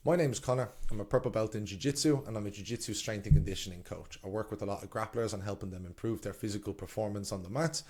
My name is Connor. I'm a purple belt in Jiu Jitsu and I'm a Jiu Jitsu strength and conditioning coach. I work with a lot of grapplers on helping them improve their physical performance on the mat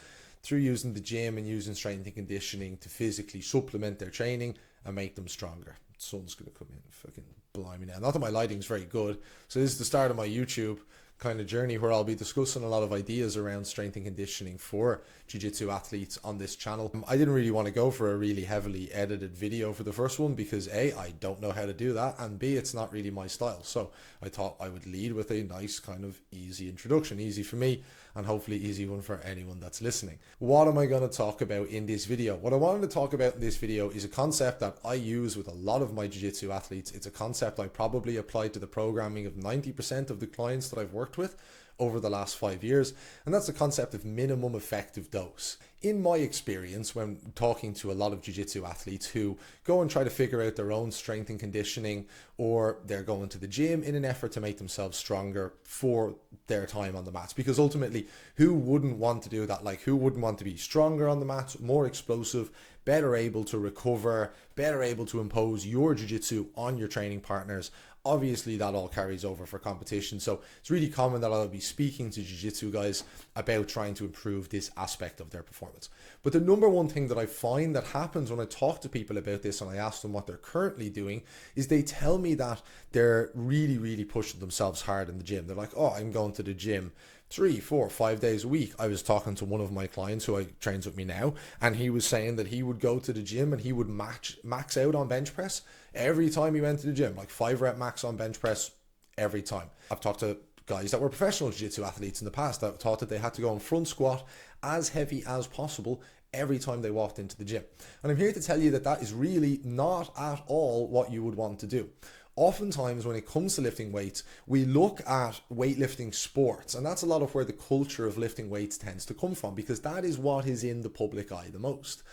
through using the gym and using strength and conditioning to physically supplement their training and make them stronger. The sun's going to come in and fucking blimey now. Not that my lighting's very good. So this is the start of my YouTube kind of journey where I'll be discussing a lot of ideas around strength and conditioning for jiu-jitsu athletes on this channel. I didn't really want to go for a really heavily edited video for the first one because A, I don't know how to do that, and B, it's not really my style. So I thought I would lead with a nice kind of easy introduction, easy for me and hopefully easy one for anyone that's listening. What am I going to talk about in this video? What I wanted to talk about in this video is a concept that I use with a lot of my jiu-jitsu athletes. It's a concept I probably applied to the programming of 90% of the clients that I've worked with over the last 5 years, and that's the concept of minimum effective dose. In my experience, when talking to a lot of jiu-jitsu athletes who go and try to figure out their own strength and conditioning, or they're going to the gym in an effort to make themselves stronger for their time on the mats, because ultimately, who wouldn't want to do that? Like, who wouldn't want to be stronger on the mats, more explosive, better able to recover, better able to impose your jiu-jitsu on your training partners? Obviously, that all carries over for competition. So it's really common that I'll be speaking to jiu-jitsu guys about trying to improve this aspect of their performance. But the number one thing that I find that happens when I talk to people about this and I ask them what they're currently doing is they tell me that they're really pushing themselves hard in the gym. They're like, oh, I'm going to the gym 3, 4, 5 days a week. I was talking to one of my clients who trains with me now, and he was saying that he would go to the gym and he would max out on bench press every time he went to the gym, like 5 rep max on bench press every time. I've talked to guys that were professional jiu-jitsu athletes in the past that thought that they had to go on front squat as heavy as possible every time they walked into the gym. And I'm here to tell you that that is really not at all what you would want to do. Oftentimes when it comes to lifting weights, we look at weightlifting sports, and that's a lot of where the culture of lifting weights tends to come from, because that is what is in the public eye the most.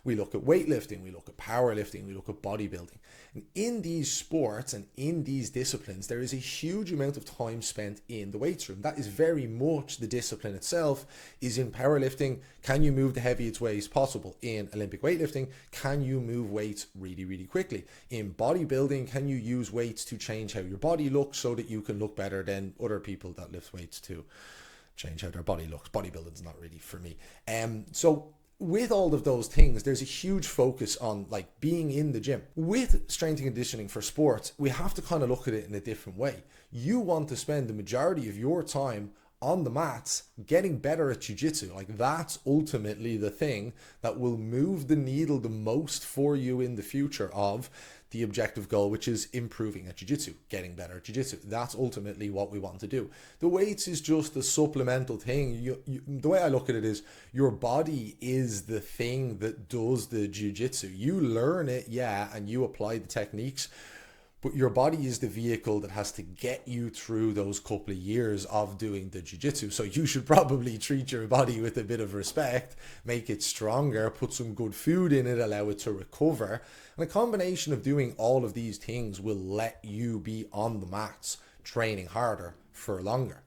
We look at weightlifting, we look at powerlifting, we look at bodybuilding. And in these sports and in these disciplines, there is a huge amount of time spent in the weights room. That is very much the discipline itself. Is in powerlifting, can you move the heaviest weights possible? In Olympic weightlifting, can you move weights really quickly? In bodybuilding, can you use weights to change how your body looks so that you can look better than other people that lift weights to change how their body looks? Bodybuilding is not really for me. So with all of those things, there's a huge focus on like being in the gym. With strength and conditioning for sports, we have to kind of look at it in a different way. You want to spend the majority of your time on the mats getting better at jiu-jitsu. Like, that's ultimately the thing that will move the needle the most for you in the future of the objective goal, which is improving at jiu-jitsu, getting better at jiu-jitsu. That's ultimately what we want to do. The weights is just a supplemental thing. The way I look at it is your body is the thing that does the jiu-jitsu. You learn it, yeah, and you apply the techniques, but your body is the vehicle that has to get you through those couple of years of doing the jiu-jitsu. So you should probably treat your body with a bit of respect, make it stronger, put some good food in it, allow it to recover. And a combination of doing all of these things will let you be on the mats, training harder for longer.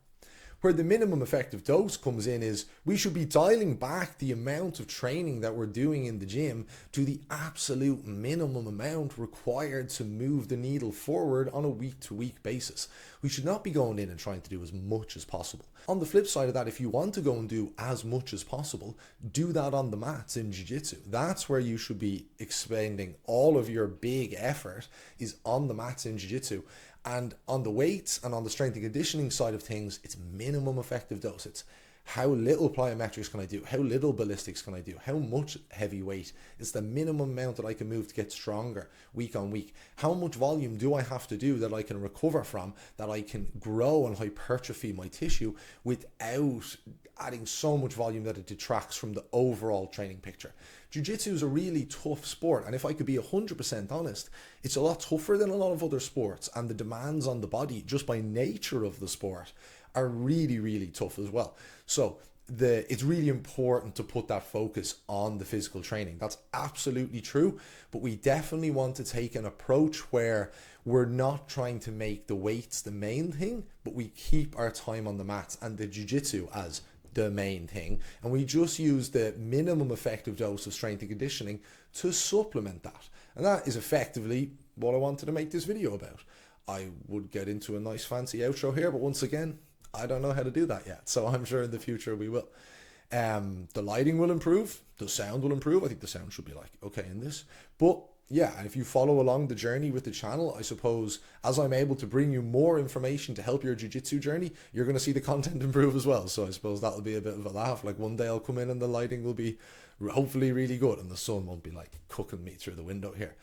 Where the minimum effective dose comes in is we should be dialing back the amount of training that we're doing in the gym to the absolute minimum amount required to move the needle forward on a week-to-week basis. We should not be going in and trying to do as much as possible. On the flip side of that, if you want to go and do as much as possible, do that on the mats in jiu-jitsu. That's where you should be expending all of your big effort, is on the mats in jiu-jitsu. And on the weights and on the strength and conditioning side of things, it's minimum effective dose. It's how little plyometrics can I do? How little ballistics can I do? How much heavy weight? It's the minimum amount that I can move to get stronger week on week. How much volume do I have to do that I can recover from, that I can grow and hypertrophy my tissue without adding so much volume that it detracts from the overall training picture? Jiu-jitsu is a really tough sport, and if I could be 100% honest, it's a lot tougher than a lot of other sports, and the demands on the body just by nature of the sport are really tough as well. So it's really important to put that focus on the physical training. That's absolutely true, but we definitely want to take an approach where we're not trying to make the weights the main thing, but we keep our time on the mats and the jiu-jitsu as the main thing, and we just use the minimum effective dose of strength and conditioning to supplement that. And that is effectively what I wanted to make this video about. I would get into a nice fancy outro here, but once again, I don't know how to do that yet. So I'm sure in the future we will. The lighting will improve. The sound will improve. I think the sound should be like okay in this. But yeah, and if you follow along the journey with the channel, I suppose as I'm able to bring you more information to help your jiu-jitsu journey, you're going to see the content improve as well. So I suppose that'll be a bit of a laugh. Like one day I'll come in and the lighting will be hopefully really good and the sun won't be like cooking me through the window here.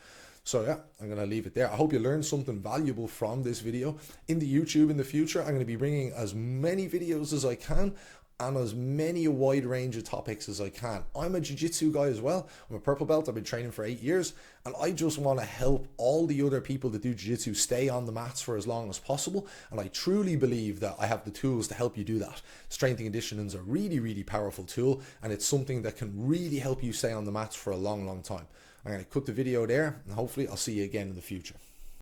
So yeah, I'm going to leave it there. I hope you learned something valuable from this video. In the YouTube in the future, I'm going to be bringing as many videos as I can and as many a wide range of topics as I can. I'm a jiu-jitsu guy as well. I'm a purple belt. I've been training for 8 years and I just want to help all the other people that do jiu-jitsu stay on the mats for as long as possible. And I truly believe that I have the tools to help you do that. Strength and conditioning is a really, really powerful tool and it's something that can really help you stay on the mats for a long, long time. I'm going to cut the video there and hopefully I'll see you again in the future.